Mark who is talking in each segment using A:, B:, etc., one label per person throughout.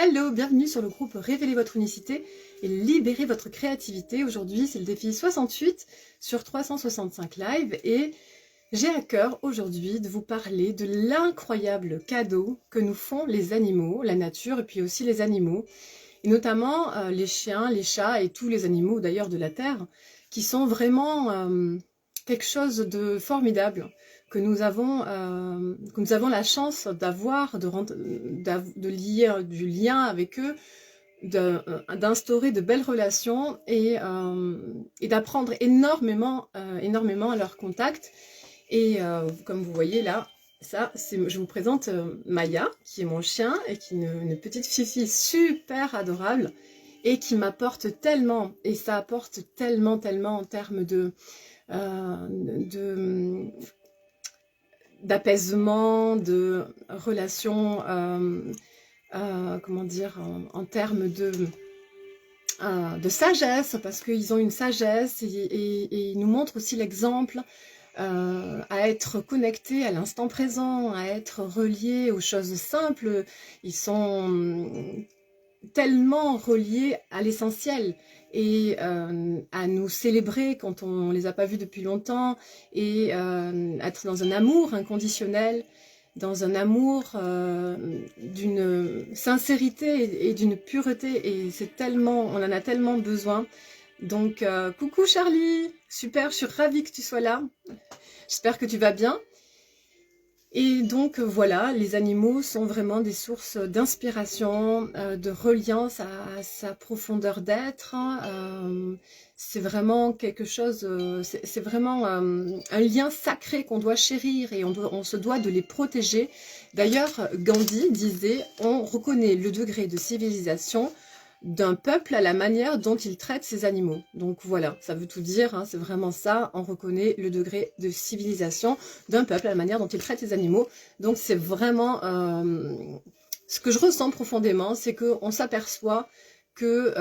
A: Hello, bienvenue sur le groupe Révélez votre unicité et libérez votre créativité. Aujourd'hui, c'est le défi 68 sur 365 live et j'ai à cœur aujourd'hui de vous parler de l'incroyable cadeau que nous font les animaux, la nature et puis aussi les animaux, et notamment les chiens, les chats et tous les animaux d'ailleurs de la terre qui sont vraiment quelque chose de formidable que nous avons la chance d'avoir, de lier du lien avec eux, d'instaurer de belles relations et d'apprendre énormément à leur contact. Et comme vous voyez là, je vous présente Maya, qui est mon chien et qui est une petite fifi super adorable et qui m'apporte tellement, et ça apporte tellement en termes d'apaisement, de relations, comment dire, en termes de sagesse, parce qu'ils ont une sagesse et ils nous montrent aussi l'exemple à être connectés à l'instant présent, à être reliés aux choses simples. Ils sont tellement reliés à l'essentiel et à nous célébrer quand on les a pas vus depuis longtemps et être dans un amour inconditionnel, dans un amour d'une sincérité et d'une pureté, et c'est tellement, on en a tellement besoin. Donc coucou Charlie, super, je suis ravie que tu sois là, j'espère que tu vas bien. Et donc voilà, les animaux sont vraiment des sources d'inspiration, de reliance à sa profondeur d'être. C'est vraiment quelque chose, c'est vraiment un lien sacré qu'on doit chérir et on se doit de les protéger. D'ailleurs, Gandhi disait, on reconnaît le degré de civilisation d'un peuple à la manière dont il traite ses animaux. Donc voilà, ça veut tout dire, hein, c'est vraiment ça, on reconnaît le degré de civilisation d'un peuple à la manière dont il traite ses animaux. Donc c'est vraiment ce que je ressens profondément, c'est qu'on s'aperçoit que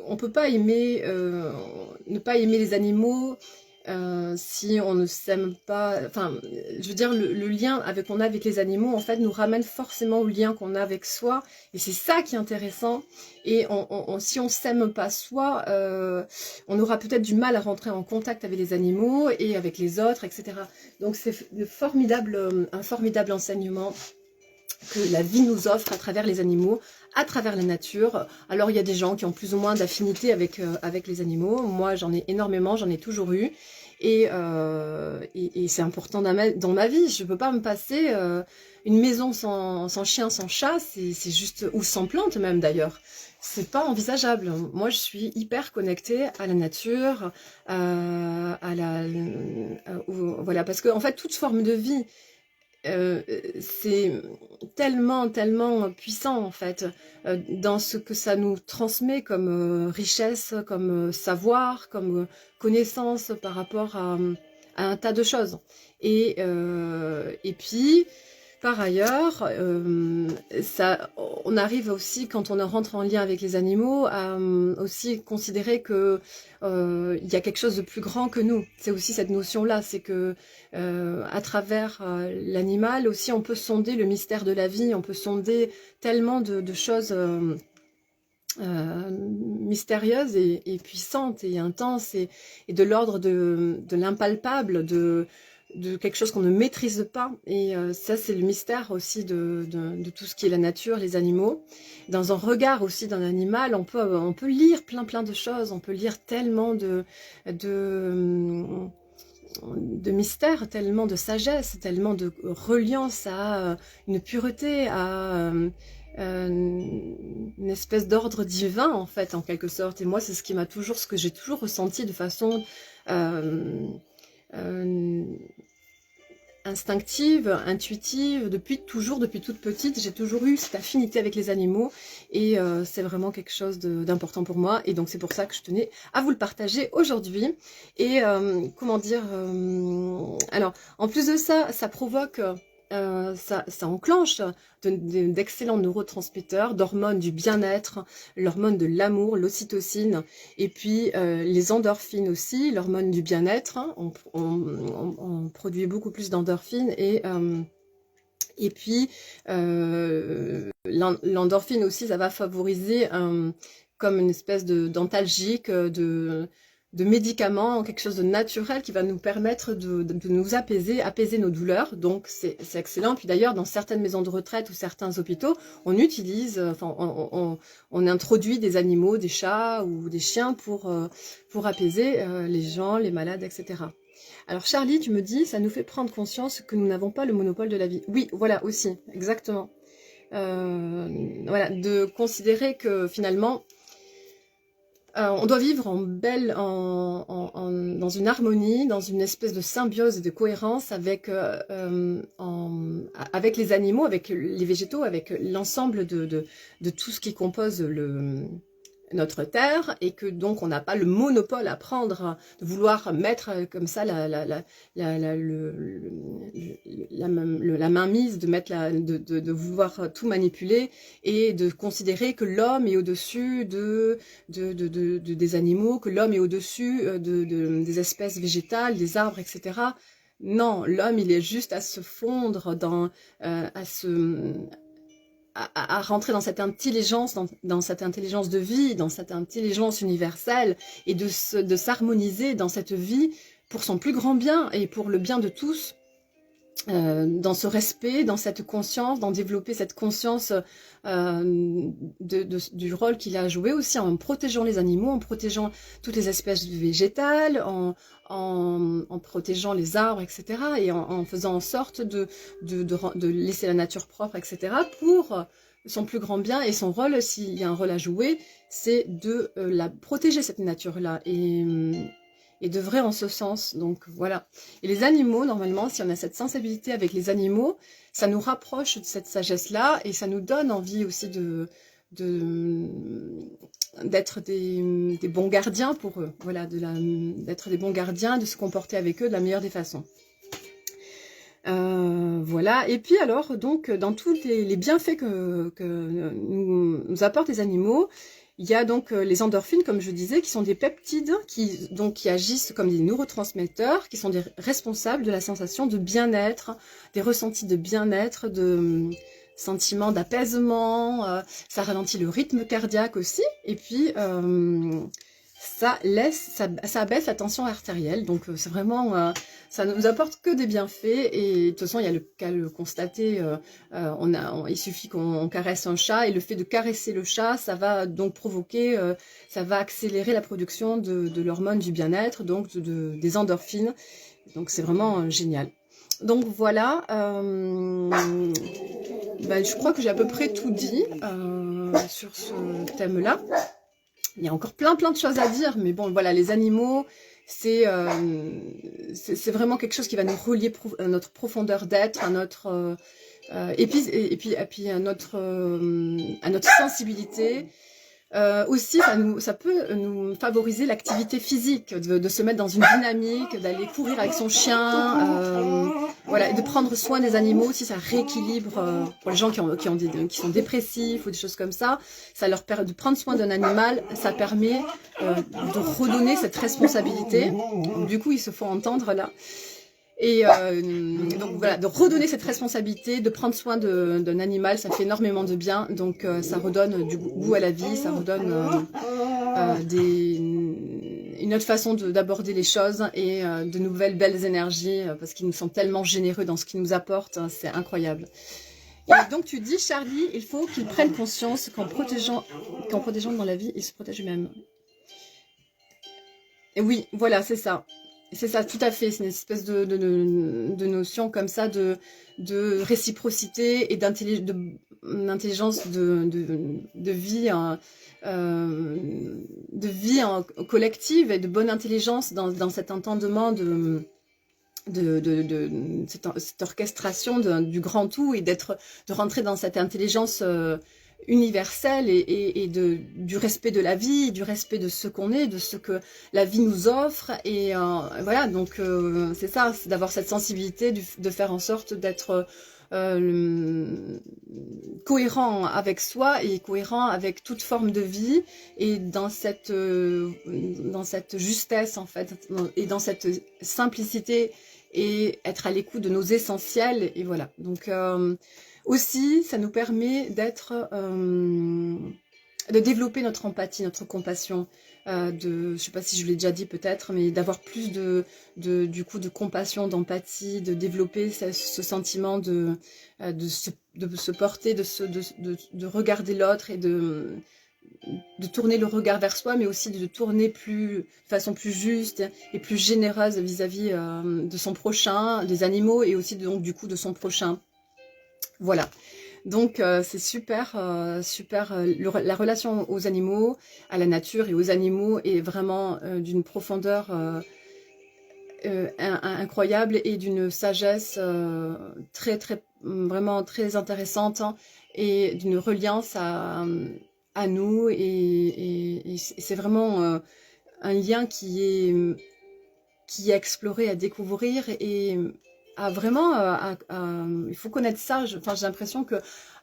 A: on peut pas aimer, ne pas aimer les animaux si on ne s'aime pas. Enfin, je veux dire, le lien qu'on a avec les animaux, en fait, nous ramène forcément au lien qu'on a avec soi, et c'est ça qui est intéressant. Et si on s'aime pas soi, on aura peut-être du mal à rentrer en contact avec les animaux et avec les autres, etc. Donc c'est un formidable enseignement que la vie nous offre à travers les animaux, à travers la nature. Alors il y a des gens qui ont plus ou moins d'affinité avec les animaux. Moi j'en ai énormément, j'en ai toujours eu. Et c'est important dans ma vie. Je ne peux pas me passer une maison sans chien, sans chat, c'est juste, ou sans plante même d'ailleurs. C'est pas envisageable. Moi je suis hyper connectée à la nature, voilà, parce que en fait toute forme de vie, c'est tellement puissant en fait, dans ce que ça nous transmet comme richesse, comme savoir, comme connaissance par rapport à un tas de choses. Et puis par ailleurs, on arrive aussi, quand on rentre en lien avec les animaux, à aussi considérer que il y a quelque chose de plus grand que nous. C'est aussi cette notion-là, c'est que à travers l'animal aussi, on peut sonder le mystère de la vie, on peut sonder tellement de choses mystérieuses et puissantes et intenses et de l'ordre de l'impalpable, de quelque chose qu'on ne maîtrise pas. Et ça, c'est le mystère aussi de tout ce qui est la nature, les animaux. Dans un regard aussi d'un animal, on peut lire plein de choses, on peut lire tellement de mystère, tellement de sagesse, tellement de reliance à une pureté, à une espèce d'ordre divin en fait, en quelque sorte. Et moi c'est ce que j'ai toujours ressenti de façon instinctive, intuitive, depuis toute petite, j'ai toujours eu cette affinité avec les animaux, et c'est vraiment quelque chose d'important pour moi, et donc c'est pour ça que je tenais à vous le partager aujourd'hui. Et comment dire, alors en plus de ça, ça provoque, ça enclenche d'excellents neurotransmetteurs, d'hormones du bien-être, l'hormone de l'amour, l'ocytocine, et puis les endorphines aussi, l'hormone du bien-être, hein. On produit beaucoup plus d'endorphines, et puis l'endorphine aussi, ça va favoriser comme une espèce d'antalgique, de médicaments, quelque chose de naturel qui va nous permettre de nous apaiser nos douleurs. Donc c'est excellent. Puis d'ailleurs, dans certaines maisons de retraite ou certains hôpitaux, on utilise, enfin on introduit des animaux, des chats ou des chiens pour apaiser les gens, les malades, etc. Alors Charlie, tu me dis, ça nous fait prendre conscience que nous n'avons pas le monopole de la vie. Oui, voilà aussi, exactement. Voilà, de considérer que finalement, on doit vivre dans une harmonie, dans une espèce de symbiose et de cohérence avec les animaux, avec les végétaux, avec l'ensemble de tout ce qui compose notre terre, et que donc on n'a pas le monopole à prendre, de vouloir mettre comme ça la mainmise, de vouloir tout manipuler, et de considérer que l'homme est au-dessus des animaux, que l'homme est au-dessus des espèces végétales, des arbres, etc. Non, l'homme, il est juste à se fondre à rentrer dans cette intelligence, dans cette intelligence de vie, dans cette intelligence universelle, et de s'harmoniser dans cette vie pour son plus grand bien et pour le bien de tous, dans ce respect, dans cette conscience, d'en développer cette conscience du rôle qu'il a joué aussi en protégeant les animaux, en protégeant toutes les espèces végétales, en protégeant les arbres, etc. et en faisant en sorte de laisser la nature propre, etc. pour son plus grand bien. Et son rôle, s'il y a un rôle à jouer, c'est de la protéger, cette nature-là, et d'œuvrer en ce sens. Donc voilà. Et les animaux, normalement, si on a cette sensibilité avec les animaux, ça nous rapproche de cette sagesse-là, et ça nous donne envie aussi d'être des bons gardiens pour eux. Voilà, d'être des bons gardiens, de se comporter avec eux de la meilleure des façons. Voilà. Et puis alors, donc, dans tous les bienfaits que nous apportent les animaux, il y a donc les endorphines, comme je disais, qui sont des peptides qui agissent comme des neurotransmetteurs, qui sont des responsables de la sensation de bien-être, des ressentis de bien-être, de sentiments d'apaisement. Ça ralentit le rythme cardiaque aussi, et puis ça abaisse la tension artérielle. Donc c'est vraiment, ça ne nous apporte que des bienfaits, et de toute façon il y a qu'à le constater. Il suffit qu'on caresse un chat, et le fait de caresser le chat, ça va donc provoquer, ça va accélérer la production de l'hormone du bien-être, donc des endorphines. Donc c'est vraiment génial. Donc voilà, je crois que j'ai à peu près tout dit sur ce thème-là. Il y a encore plein de choses à dire, mais bon, voilà, les animaux, c'est vraiment quelque chose qui va nous relier à notre profondeur d'être, à notre et puis à notre sensibilité. Aussi, ça peut nous favoriser l'activité physique, de se mettre dans une dynamique, d'aller courir avec son chien, voilà, et de prendre soin des animaux aussi. Ça rééquilibre pour les gens qui sont dépressifs ou des choses comme ça. Ça leur permet de prendre soin d'un animal, ça permet de redonner cette responsabilité. Du coup, ils se font entendre là. Et donc voilà, de redonner cette responsabilité, de prendre soin d'un animal, ça fait énormément de bien. Donc ça redonne du goût à la vie, ça redonne une autre façon d'aborder les choses, et de nouvelles belles énergies, parce qu'ils nous sont tellement généreux dans ce qu'ils nous apportent, hein, c'est incroyable. Et donc tu dis, Charlie, il faut qu'ils prennent conscience qu'en protégeant dans la vie, ils se protègent eux-mêmes. Et oui, voilà, c'est ça. C'est ça, tout à fait. C'est une espèce de notion comme ça de réciprocité et d'intelligence de vie, collective, et de bonne intelligence dans cet entendement de cette orchestration du grand tout, et de rentrer dans cette intelligence universelle, et du respect de la vie, du respect de ce qu'on est, de ce que la vie nous offre. Et voilà, donc c'est ça, c'est d'avoir cette sensibilité, de faire en sorte d'être cohérent avec soi, et cohérent avec toute forme de vie, et dans cette justesse, en fait, et dans cette simplicité, et être à l'écoute de nos essentiels. Et voilà, donc Aussi, ça nous permet d'être, de développer notre empathie, notre compassion, je sais pas si je l'ai déjà dit peut-être, mais d'avoir plus du coup, de compassion, d'empathie, de développer ce sentiment de se porter, de regarder l'autre et de tourner le regard vers soi, mais aussi de tourner de façon plus juste et plus généreuse vis-à-vis de son prochain, des animaux et aussi donc du coup de son prochain. Voilà. Donc c'est super, super. La relation aux animaux, à la nature et aux animaux est vraiment d'une profondeur incroyable et d'une sagesse vraiment très intéressante, hein, et d'une reliance à nous. Et c'est vraiment un lien qui est exploré, à découvrir et à vraiment, il faut connaître ça. Enfin, j'ai l'impression que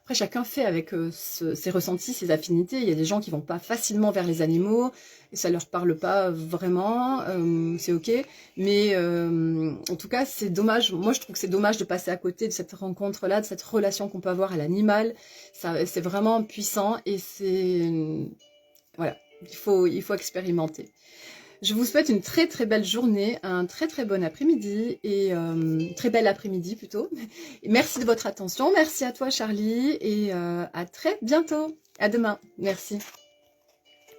A: après chacun fait avec ses ressentis, ses affinités. Il y a des gens qui vont pas facilement vers les animaux et ça leur parle pas vraiment, c'est ok. Mais en tout cas, c'est dommage. Moi, je trouve que c'est dommage de passer à côté de cette rencontre-là, de cette relation qu'on peut avoir à l'animal. Ça, c'est vraiment puissant et voilà, il faut expérimenter. Je vous souhaite une très très belle journée, un très très bon après-midi et très bel après-midi plutôt. Et merci de votre attention, merci à toi Charlie et à très bientôt. À demain, merci.